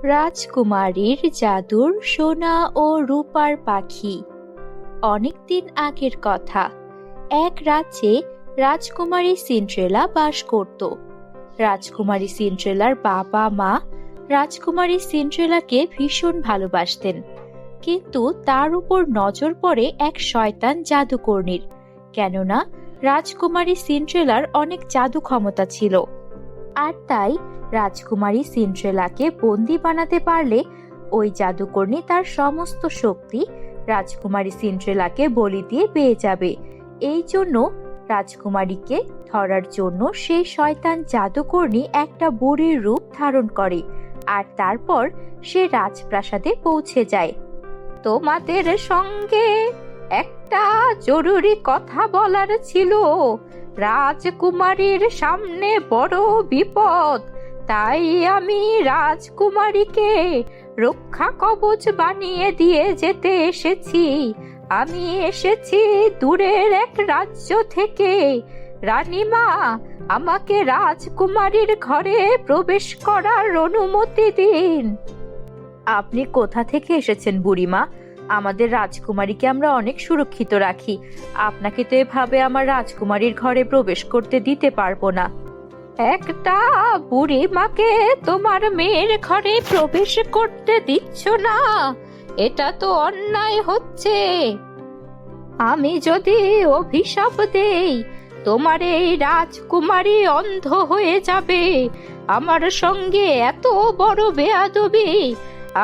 রাজকুমারীর জাদুর সোনা ও রূপার পাখি। অনেকদিন আগের কথা। এক রাজ্যে রাজকুমারী সিন্ড্রেলা বাস করত। রাজকুমারী সিন্ড্রেলার বাবা মা রাজকুমারী সিন্ড্রেলাকে ভীষণ ভালোবাসতেন, কিন্তু তার উপর নজর পড়ে এক শয়তান জাদুকর্ণীর। কেননা রাজকুমারী সিন্ড্রেলার অনেক জাদু ক্ষমতা ছিল, আর তাই রাজকুমারী সিন্ড্রেলাকে বন্দি বানাতে পারলে ওই জাদুকর্ণী তার সমস্ত শক্তি রাজকুমারী সিন্ড্রেলাকে বলি দিয়ে পেয়ে যাবে। এই জন্য রাজকুমারীকে ধরার জন্য সেই শয়তান জাদুকর্ণী একটা বুড়ির রূপ ধারণ করে, আর তারপর সে রাজপ্রাসাদে পৌঁছে যায়। তোমাদের সঙ্গে একটা জরুরি কথা বলার ছিল। রাজকুমারীর সামনে বড় বিপদ, তাই আমি রাজকুমারীকে রক্ষা কবচ বানিয়ে দিয়ে যেতে এসেছি। আমি এসেছি দূরের এক রাজ্য থেকে। রানীমা, আমাকে রাজকুমারীর ঘরে প্রবেশ করার অনুমতি দিন। আপনি কোথা থেকে এসেছেন বুড়িমা? আমাদের রাজকুমারীকে আমরা অনেক সুরক্ষিত রাখি। আপনাকে তো এভাবে আমার রাজকুমারীর ঘরে প্রবেশ করতে দিতে পারবো না। একটা বুড়িমাকে তোমার মেয়ের ঘরে প্রবেশ করতে দিচ্ছ না? এটা তো অন্যায় হচ্ছে। আমি যদি অভিশাপ দেই, তোমার এই রাজকুমারী অন্ধ হয়ে যাবে। আমার সঙ্গে এত বড় বেয়াদবি!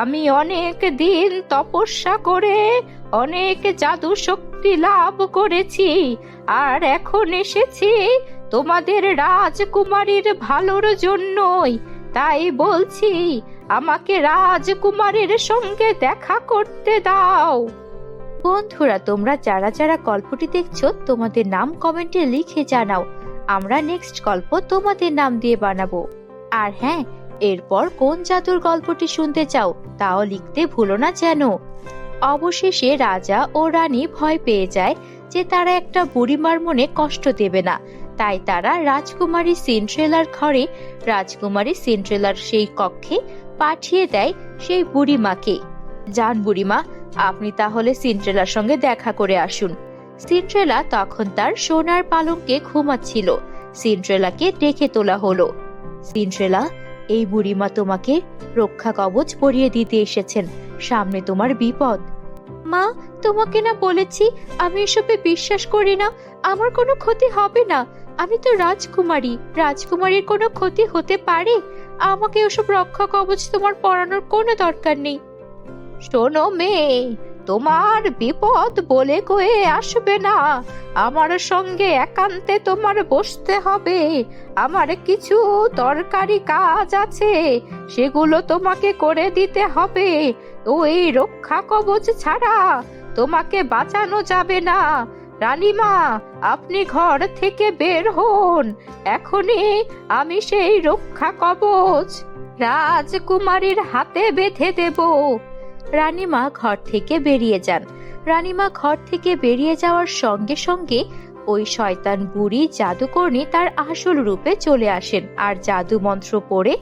আমি অনেক দিন তপস্যা করে অনেক জাদু শক্তি লাভ করেছি, আর এখন এসেছি তোমাদের রাজকুমারীর ভালোর জন্যই। তাই বলছি, আমাকে রাজকুমারীর সঙ্গে দেখা করতে দাও। বন্ধুরা, তোমরা যারা যারা গল্পটি দেখছো, তোমাদের নাম কমেন্টে লিখে জানাও। আমরা নেক্সট গল্প তোমাদের নাম দিয়ে বানাবো। আর হ্যাঁ, এরপর কোন জাদুর গল্পটি শুনতে চাও তাও লিখতে ভুলো না যেন। অবশেষে রাজা ও রানী ভয় পেয়ে যায় যে তারা একটা বুড়িমার মনে কষ্ট দেবে না। তাই তারা রাজকুমারী সিন্ড্রেলার ঘরে রাজকুমারী সিন্ড্রেলার সেই কক্ষে পাঠিয়ে দেয় সেই বুড়িমাকে। যান বুড়িমা, আপনি তাহলে সিন্ড্রেলার সঙ্গে দেখা করে আসুন। সিন্ড্রেলা তখন তার সোনার পালঙ্কে ঘুমাচ্ছিল। সিন্ড্রেলাকে ডেকে তোলা হলো। সিন্ড্রেলা, এই বুড়িমা তোমাকে রক্ষা কবচ পরিয়ে দিতে এসেছেন। সামনে তোমার বিপদ। মা, তোমাকে না বলেছি আমি এসবে বিশ্বাস করি না। আমার কোনো ক্ষতি হবে না। আমি তো রাজকুমারী, রাজকুমারীর কোনো ক্ষতি হতে পারে? আমাকে ওসব রক্ষা কবচ তোমার পরানোর কোনো দরকার নেই। শোনো মেয়ে, তোমার বিপদ বলে কয়ে আসবে না। আমার সঙ্গে একান্তে তোমার বসতে হবে। আমার কিছু দরকারি কাজ আছে, সেগুলো তোমাকে করে দিতে হবে। ওই রক্ষা কবচ ছাড়া তোমাকে বাঁচানো যাবে না। রানীমা, আপনি ঘর থেকে বের হন। এখনই আমি সেই রক্ষা কবচ রাজকুমারীর হাতে বেঁধে দেব। রানীমা ঘর থেকে বেরিয়ে যান। রানীমা ঘর থেকে বেরিয়ে যাওয়ার সঙ্গে সঙ্গে ওই শয়তান বুড়ি জাদুকর্ণী তার আসল রূপে চলে আসেন, আর জাদু মন্ত্র পড়ে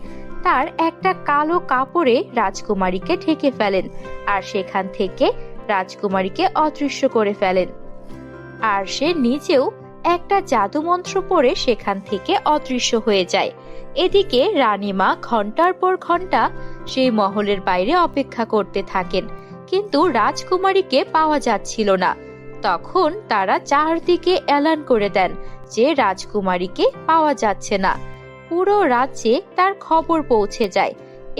তার একটা কালো কাপড়ে রাজকুমারীকে ঢেকে ফেলেন, আর সেখান থেকে রাজকুমারীকে অদৃশ্য করে ফেলেন। আর সে নিজেও একটা জাদু মন্ত্র পড়ে সেখান থেকে অদৃশ্য হয়ে যায়। এদিকে রানীমা ঘন্টার পর ঘন্টা সেই মহলের বাইরে অপেক্ষা করতে থাকেন, কিন্তু রাজকুমারীকে পাওয়া যাচ্ছিল না। তখন তারা চারদিকে এলান করে দেন যে রাজকুমারীকে পাওয়া যাচ্ছে না। পুরো রাজ্যে তার খবর পৌঁছে যায়।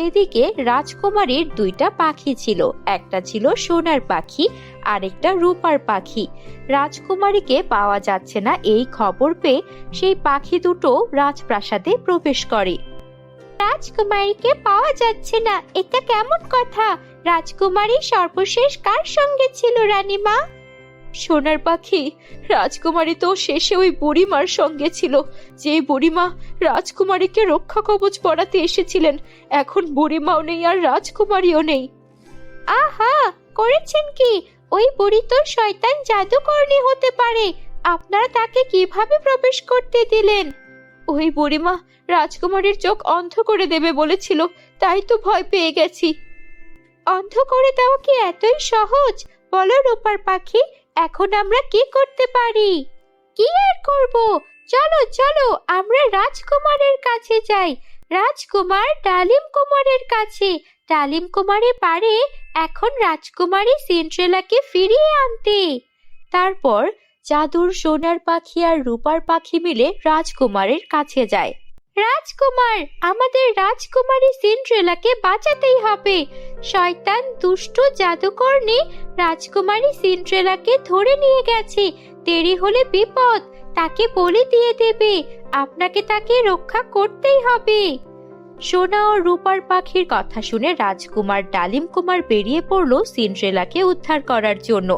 এদিকে রাজকুমারীর দুইটা পাখি ছিল, একটা ছিল সোনার পাখি, আরেকটা রূপার পাখি। রাজকুমারীকে পাওয়া যাচ্ছে না এই খবর পেয়ে সেই পাখি দুটো রাজপ্রাসাদে প্রবেশ করে। রাজকুমারীকে পাওয়া যাচ্ছে না, এটা কেমন কথা? রাজকুমারী সর্বশেষ কার সঙ্গে ছিল রানীমা? সোনার পাখি, রাজকুমারী তো শেষে ওই বুড়িমার সঙ্গে ছিল, যে বুড়িমা রাজকুমারীকে রক্ষা কবচ পরাতে এসেছিলেন। এখন বুড়িমাও নেই আর রাজকুমারীও নেই। আহা, করেছেন কি? ওই বুড়ি তো শয়তান জাদুকর্ণী হতে পারে। আপনারা তাকে কিভাবে প্রবেশ করতে দিলেন? ওই বুড়িমা রাজকুমারীর চোখ অন্ধ করে দেবে বলেছিল, তাই তো ভয় পেয়ে গেছি। অন্ধ করে দেওয়া কি এতই সহজ? বলো রূপার পাখি, এখন আমরা কি করতে পারি? কি আর করব, চলো চলো আমরা রাজকুমারের কাছে যাই। রাজকুমার ডালিম কুমারের কাছে। ডালিম কুমারে পারে এখন রাজকুমারী সিন্ড্রেলাকে ফিরিয়ে আনতে। তারপর জাদুর সোনার পাখি আর রূপার পাখি মিলে রাজকুমারের কাছে যায়। রাজকুমার, আমাদের রাজকুমারী সিন্ড্রেলাকে বাঁচাতেই হবে। শয়তান দুষ্ট জাদুকরনী রাজকুমারী সিন্ড্রেলাকে ধরে নিয়ে গেছে। দেরি হলে বিপদ, তাকে বলি দিয়ে দেবে। আপনাকে তাকে রক্ষা করতেই হবে। সোনা ও রূপার পাখির কথা শুনে রাজকুমার ডালিম কুমার বেরিয়ে পড়ল সিন্ড্রেলাকে উদ্ধার করার জন্য।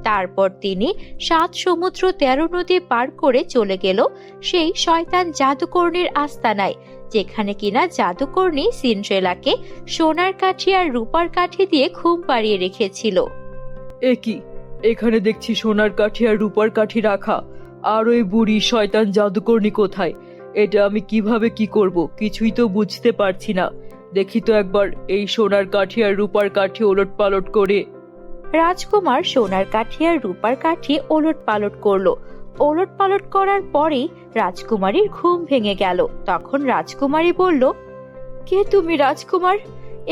তারপর তিনি 7 সমুদ্র 13 নদী পার করে চলে গেল সেই শয়তান জাদুকর্ণীর আস্তানায়, যেখানে কিনা জাদুকর্ণী সিন্ড্রেলাকে সোনার কাঠি আর রূপার কাঠি দিয়ে ঘুম পাড়িয়ে রেখেছিল। এ কি, এখানে দেখছি সোনার কাঠি আর রূপার কাঠি রাখা, আর ওই বুড়ি শয়তান জাদুকর্ণী কোথায়? এটা আমি কিভাবে কি করব কিছুই তো বুঝতে পারছি না। দেখি তো একবার এই সোনার কাঠি আর রূপার কাঠি ওলট পালট করে। রাজকুমার সোনার কাঠি আর রূপার কাঠি ওলট পালট করলো। ওলট পালট করার পরেই রাজকুমারীর ঘুম ভেঙে গেল। তখন রাজকুমারী বলল, কে তুমি রাজকুমার?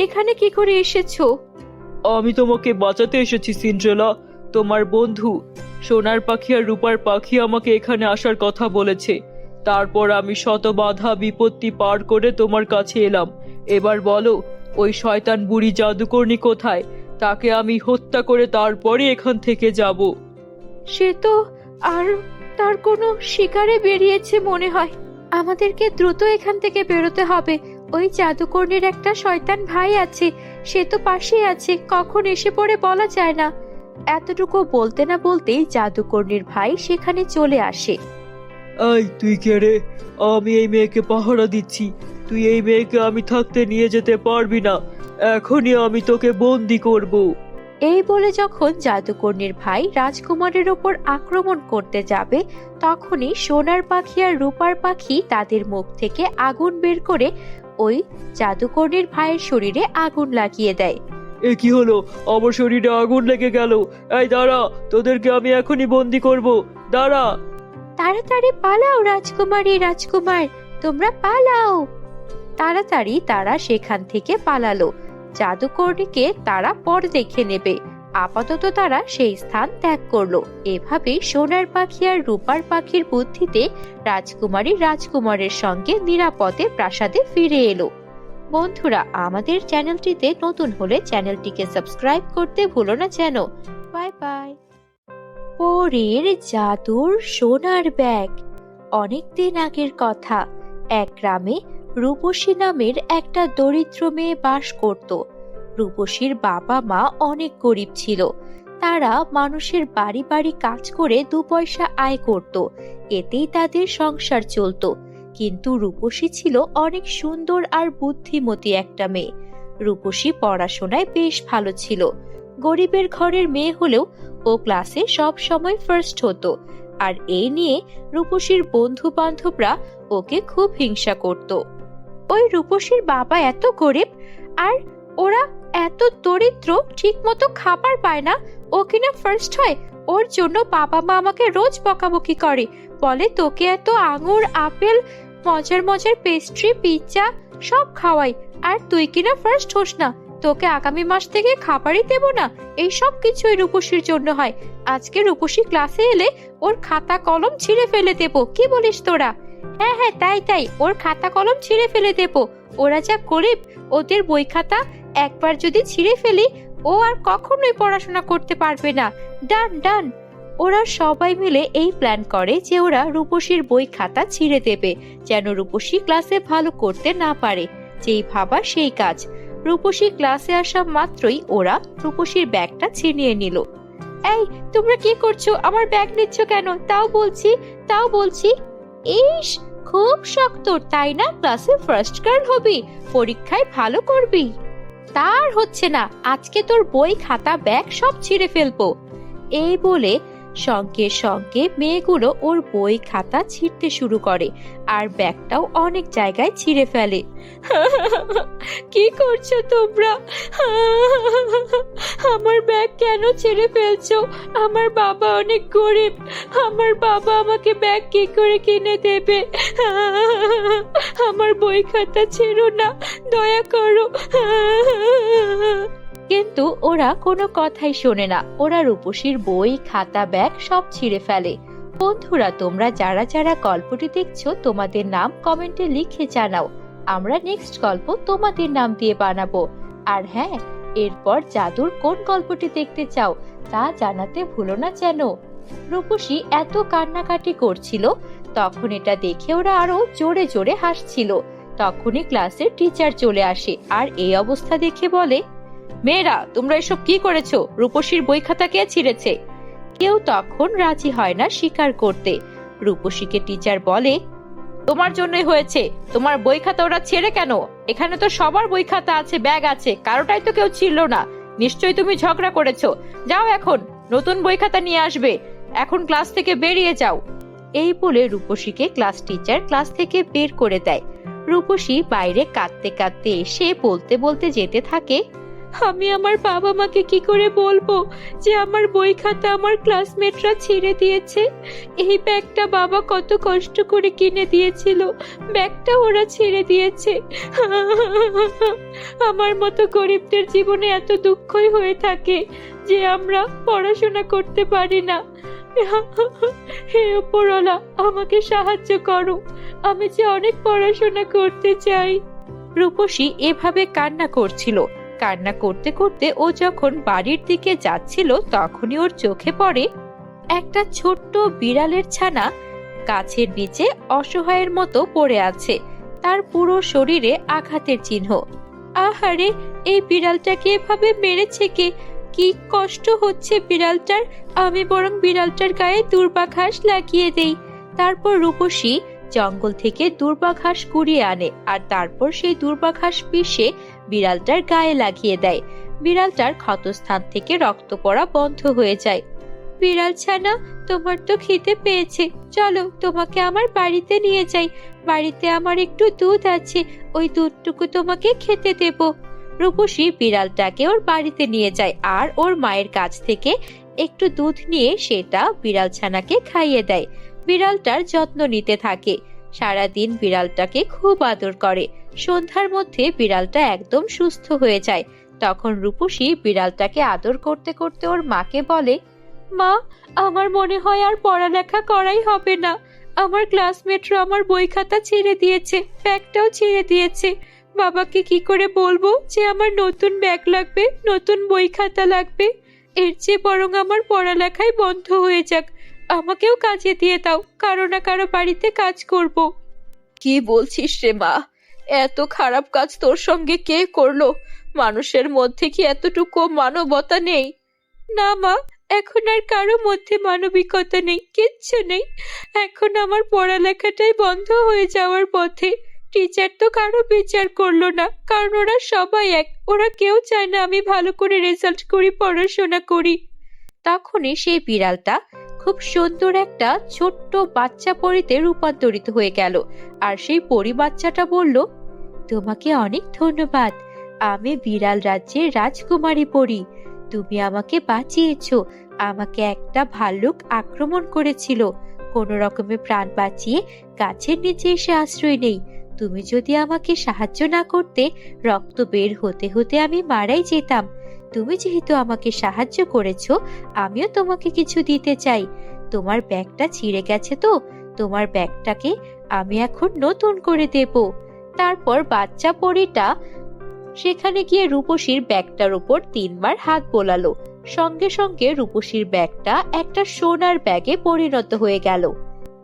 এখানে কি করে এসেছো? আমি তোমাকে বাঁচাতে এসেছি সিন্ড্রেলা, তোমার বন্ধু সোনার পাখি আর রূপার পাখি আমাকে এখানে আসার কথা বলেছে। তারপর আমি শত বাধা বিপত্তি পার করে তোমার কাছে এলাম। এবার বলো, ওই শয়তান বুড়ি জাদুকর্ণী কোথায়? তাকে আমি হত্যা করে তারপরে এখান থেকে যাব। সে তো আর তার কোনো শিকারে বেরিয়েছে মনে হয়। আমাদেরকে দ্রুত এখান থেকে বেরোতে হবে। ওই জাদুকর্ণীর একটা শয়তান ভাই আছে, সে তো পাশেই আছে, কখন এসে পড়ে বলা যায় না। এতটুকু বলতে না বলতেই জাদুকর্ণীর ভাই সেখানে চলে আসে। এই তুই কে রে? আমি এই মেয়েকে পাহারা দিচ্ছি, তুই এই মেয়েকে আমি থাকতে নিয়ে যেতে পারবি না। এখনই আমি তোকে বন্দি করব। এই বলে যখন জাদুকর্ণীর ভাই রাজকুমারের ওপর আক্রমণ করতে যাবে, তখনই সোনার পাখি আর রূপার পাখি তাদের মুখ থেকে আগুন বের করে ওই জাদুকর্ণীর ভাইয়ের শরীরে আগুন লাগিয়ে দেয়। এ কি হলো? আমার শরীরে আগুন লেগে গেল। এই দাঁড়া, তোদেরকে আমি এখনই বন্দি করব, দাঁড়া। তাড়াতাড়ি পালাও রাজকুমারী, রাজকুমার তোমরা পালাও। তাড়াতাড়ি তারা সেখান থেকে পালালো। জাদুকর্ণীকে তারা পরে দেখে নেবে। আপাতত তারা সেই স্থান ত্যাগ করলো। এভাবেই সোনার পাখি আর রূপার পাখির বুদ্ধিতে রাজকুমারী রাজকুমারের সঙ্গে নিরাপদে প্রাসাদে ফিরে এলো। বন্ধুরা, আমাদের চ্যানেলটিতে নতুন হলে চ্যানেলটিকে সাবস্ক্রাইব করতে ভুলো না যেন। Bye bye. পরের জাদুর সোনার ব্যাগ। অনেকদিন আগের কথা। এক গ্রামে রূপসী নামের একটা দরিদ্র মেয়ে বাস করত। রূপসীর বাবা মা অনেক গরিব ছিল। তারা মানুষের বাড়ি বাড়ি কাজ করে 2 পয়সা আয় করত, এতেই তাদের সংসার চলত। কিন্তু রূপসী ছিল অনেক সুন্দর আর বুদ্ধিমতী একটা মেয়ে। রূপসী পড়াশোনায় বেশ ভালো ছিল। গরিবের ঘরের মেয়ে হলেও ও ক্লাসে সব সময় ফার্স্ট হতো। আর এই নিয়ে রূপসীর বন্ধু বান্ধবরা ওকে খুব হিংসা করত। ওই রূপসীর বাবা এত গরিব আর ওরা এত দরিদ্র, ঠিক মতো খাবার পায় না, ও কিনা ফার্স্ট হয়। ওর জন্য বাবা মা আমাকে রোজ বকাবকি করে, বলে তোকে এত আঙুর আপেল মজার মজার পেস্ট্রি পিৎজা সব খাওয়াই, আর তুই কিনা ফার্স্ট হোস না, তোকে আগামী মাস থেকে খাবারই দেব না। এই সব কিছুই রূপসীর জন্য হয়। আজকে রূপসী ক্লাসে এলে ওর খাতা কলম ছিঁড়ে ফেলে দেব, কি বলিস তোরা? হ্যাঁ হ্যাঁ, তাই তাই, ওর খাতা কলম ছিঁড়ে ফেলে দেব। ওরা যা গরিব, ওদের বই খাতা একবার যদি ছিঁড়ে ফেলি ও আর কখনোই পড়াশোনা করতে পারবে না। ডান ডান। ওরা সবাই মিলে এই প্ল্যান করে যে ওরা রূপসীর বই খাতা ছিঁড়ে দেবে, যেন রূপসী ক্লাসে ভালো করতে না পারে। যেই ভাবা সেই কাজ। রূপসী ক্লাসে আসা মাত্রই ওরা রূপসীর ব্যাগটা ছিনিয়ে নিল। এই তোমরা কি করছো? আমার ব্যাগ নিচ্ছ কেন? তাও বলছি। ইস, খুব শক্ত তাই না? ক্লাসে ফার্স্ট গার্ল হবি, পরীক্ষায় ভালো করবি। তার হচ্ছে না, আজকে তোর বই খাতা ব্যাগ সব ছিঁড়ে ফেলবো। এই বলে সঙ্গে সঙ্গে মেয়েগুলো ওর বই খাতা ছিঁড়তে শুরু করে আর ব্যাগটাও অনেক জায়গায় ছিঁড়ে ফেলে। কি করছো তোমরা? আমার ব্যাগ কেন ছিঁড়ে ফেলছো? আমার বাবা অনেক গরিব, আমার বাবা আমাকে ব্যাগ কি করে কিনে দেবে? আমার বই খাতা ছেড়ো না, দয়া করো। কিন্তু ওরা কোনো কথাই শোনে না, ওরা রূপসীর বই খাতা ব্যাগ সব ছিঁড়ে ফেলে। বন্ধুরা, তোমরা যারা যারা গল্পটি দেখছো তোমাদের নাম কমেন্টে লিখে জানাও, আমরা নেক্সট গল্প তোমাদের নাম দিয়ে বানাবো। আর হ্যাঁ, এরপর জাদুর কোন গল্পটি দেখতে চাও তা জানাতে ভুলো না যেন। রূপসী এত কান্নাকাটি করছিল, তখন এটা দেখে ওরা আরো জোরে জোরে হাসছিল। তখনই ক্লাসের টিচার চলে আসে আর এই অবস্থা দেখে বলে, মেয়েরা তোমরা এসব কি করেছো? রূপসীর বই খাতা কে ছিঁড়েছে? কেউ তখন রাজি হয় না স্বীকার করতে। রূপসীকে টিচার বলে, তোমার জন্যই হয়েছে, তোমার বই খাতা ওরা ছেড়ে কেন? এখানে তো সবার বই খাতা আছে, ব্যাগ আছে, কারোটাই তো কেউ ছিল না। নিশ্চয়ই তুমি ঝগড়া করেছো। যাও, এখন নতুন বই খাতা নিয়ে আসবে, এখন ক্লাস থেকে বেরিয়ে যাও। এই বলে রূপসীকে ক্লাস টিচার ক্লাস থেকে বের করে দেয়। রূপসী বাইরে কাঁদতে কাঁদতে এসে বলতে বলতে যেতে থাকে, আমি আমার বাবা মাকে কি করে বলবো যে আমার বই খাতা আমার ক্লাসমেটরা ছিঁড়ে দিয়েছে? এই ব্যাগটা বাবা কত কষ্ট করে কিনে দিয়েছিল, ব্যাগটা ওরা ছিঁড়ে দিয়েছে। আমার মতো গরিবদের জীবনে এত দুঃখই হয়ে থাকে যে আমরা পড়াশোনা করতে পারি না। হে উপরওয়ালা, আমাকে সাহায্য করো, আমি যে অনেক পড়াশোনা করতে চাই। রূপসী এভাবে কান্না করছিল। কান্না করতে করতে ও যখন বাড়ির দিকে যাচ্ছিল তখনই ওর চোখে পড়ে একটা ছোট্ট বিড়ালের ছানা গাছের নিচে অসহায়ের মতো পড়ে আছে, তার পুরো শরীরে আঘাতের চিহ্ন। আহারে, এই বিড়ালটাকে এভাবে মেরেছে কে? কি কষ্ট হচ্ছে বিড়ালটার। আমি বরং বিড়ালটার গায়ে দূর্বা ঘাস লাগিয়ে দেই। তারপর রূপসী জঙ্গল থেকে দূর্বা ঘাস কুড়িয়ে আনে আর তারপর সেই দূর্বা ঘাস পিষে বিড়ালটার গায়ে লাগিয়ে দেয়। বিড়ালটার ক্ষতস্থান থেকে রক্ত পড়া বন্ধ হয়ে যায়। বিড়াল ছানা, তোমার তো খিদে পেয়েছে, চলো তোমাকে আমার বাড়িতে নিয়ে যাই। বাড়িতে আমার একটু দুধ আছে, ওই দুধটুকু তোমাকে খেতে দেব। রূপসী বিড়ালটাকে ওর বাড়িতে নিয়ে যায় আর ওর মায়ের কাছ থেকে একটু দুধ নিয়ে সেটা বিড়াল ছানাকে খাইয়ে দেয়। বিড়ালটার যত্ন নিতে থাকে, সারাদিন বিড়ালটাকে খুব আদর করে। সন্ধ্যার মধ্যে বিড়ালটা একদম সুস্থ হয়ে যায়। তখন রূপসী বিড়ালটাকে আদর করতে করতে ওর মাকে বলে, মা, আমার মনে হয় আর পড়ালেখা করাই হবে না। আমার ক্লাসমেটরা আমার বই খাতা ছিঁড়ে দিয়েছে, ব্যাগটাও ছিঁড়ে দিয়েছে। বাবাকে কি করে বলবো যে আমার নতুন ব্যাগ লাগবে, নতুন বই খাতা লাগবে? এর চেয়ে বরং আমার পড়ালেখাই বন্ধ হয়ে যাক। আমাকেও কাজে দিয়ে দাও, কারো না কারো বাড়িতে কাজ করব। কি বলছিস রে মা? এত খারাপ কাজ তোর সঙ্গে কে করলো? মানুষের মধ্যে কি এতটুকু মানবতা নেই? না মা, এখন আর কারো মধ্যে মানবিকতা নেই, কিচ্ছু নেই। এখন আমার পড়ালেখাটাই বন্ধ হয়ে যাওয়ার পথে। টিচার তো কারো বিচার করলো না, কারণ ওরা সবাই এক। ওরা কেউ চায় না আমি ভালো করে রেজাল্ট করি, পড়াশোনা করি। তখনই সেই বিড়ালটা খুব সুন্দর একটা ছোট্ট বাচ্চা পরীতে রূপান্তরিত হয়ে গেল। আর সেই পরী বাচ্চাটা বলল, তোমাকে অনেক ধন্যবাদ, আমি বিড়াল রাজ্যের রাজকুমারী পরী। তুমি আমাকে বাঁচিয়েছো। আমাকে একটা ভাল্লুক আক্রমণ করেছিল, কোনো রকমে প্রাণ বাঁচিয়ে গাছের নিচে এসে আশ্রয় নেই। তুমি যদি আমাকে সাহায্য না করতে, রক্ত বের হতে হতে আমি মারাই যেতাম। তুমি যেহেতু আমাকে সাহায্য করেছো, আমিও তোমাকে কিছু দিতে চাই। তোমার ব্যাগটা ছিঁড়ে গেছে তো, তোমার ব্যাগটাকে আমি এখন নতুন করে দেব। তারপর বাচ্চা পরীটা সেখানে গিয়ে রূপসীর ব্যাগটার উপর 3 বার হাত বোলালো। সঙ্গে সঙ্গে রূপসীর ব্যাগটা একটা সোনার ব্যাগে পরিণত হয়ে গেল।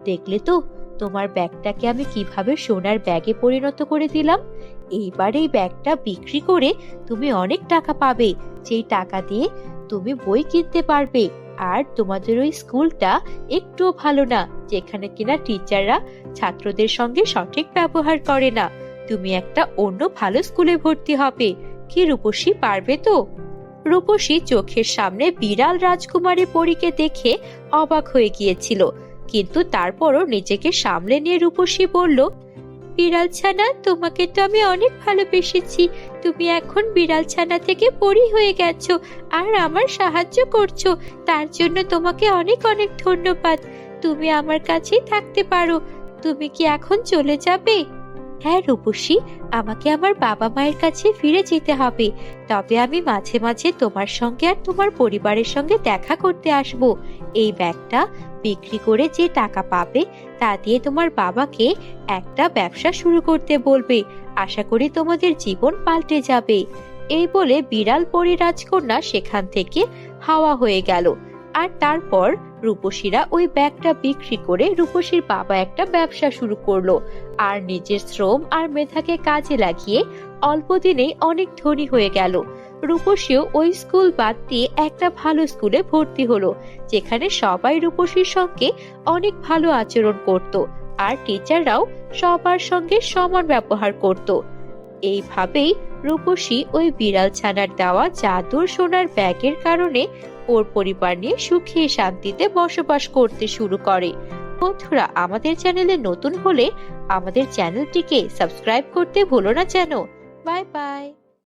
দেখলে তো, তোমার ব্যাগটাকে আমি কিভাবে সোনার ব্যাগে পরিণত করে দিলাম। এইবার এই ব্যাগটা বিক্রি করে তুমি অনেক টাকা পাবে, যেই টাকা দিয়ে তুমি বই কিনতে পারবে। আর তোমাদের ওই স্কুলটা একটুও ভালো না, যেখানে কিনা টিচাররা ছাত্রদের সঙ্গে সঠিক ব্যবহার করে না। তুমি একটা অন্য ভালো স্কুলে ভর্তি হবে। কি রূপসী, পারবে তো? রূপসী চোখের সামনে বিড়াল রাজকুমারী পরীকে দেখে অবাক হয়ে গিয়েছিল, কিন্তু তারপরও নিজেকে সামলে নিয়ে রূপসী বলল, বিড়াল ছানা, তোমাকে তো আমি অনেক ভালোবেসেছি। তুমি এখন বিড়াল ছানা থেকে পরী হয়ে গেছো আর আমার সাহায্য করছো, তার জন্য তোমাকে অনেক অনেক ধন্যবাদ। তুমি আমার কাছেই থাকতে পারো। তুমি কি এখন চলে যাবে? হ্যাঁ রূপসী, আমাকে আমার বাবা মায়ের কাছে ফিরে যেতে হবে। তবে আমি মাঝে মাঝে তোমার সঙ্গে আর তোমার পরিবারের সঙ্গে দেখা করতে আসব। এই ব্যাগটা বিক্রি করে যে টাকা পাবে তা দিয়ে তোমার বাবাকে একটা ব্যবসা শুরু করতে বলবে। আশা করি তোমাদের জীবন পাল্টে যাবে। এই বলে বিড়াল পরী রাজকন্যা সেখান থেকে হাওয়া হয়ে গেল। আর তারপর রূপসীরা ওই ব্যাগটা বিক্রি করে রূপসীর বাবা একটা ব্যবসা শুরু করলো, আর নিজের শ্রম আর মেধাকে কাজে লাগিয়ে অল্প দিনেই অনেক ধনী হয়ে গেল। রূপসীও ওই স্কুল বাদ দিয়ে একটা ভালো স্কুলে ভর্তি হলো, যেখানে সবাই রূপসীর সঙ্গে অনেক ভালো আচরণ করত, আর টিচাররাও সবার সঙ্গে সমান ব্যবহার করত। এইভাবেই রূপসী ওই বিড়াল ছানার দেওয়া জাদুর সোনার ব্যাগের কারণে ওর পরিবার নিয়ে সুখে শান্তিতে বসবাস করতে শুরু করে। বন্ধুরা, আমাদের চ্যানেলে নতুন হলে আমাদের চ্যানেলটিকে সাবস্ক্রাইব করতে ভুলো না যেন। Bye bye.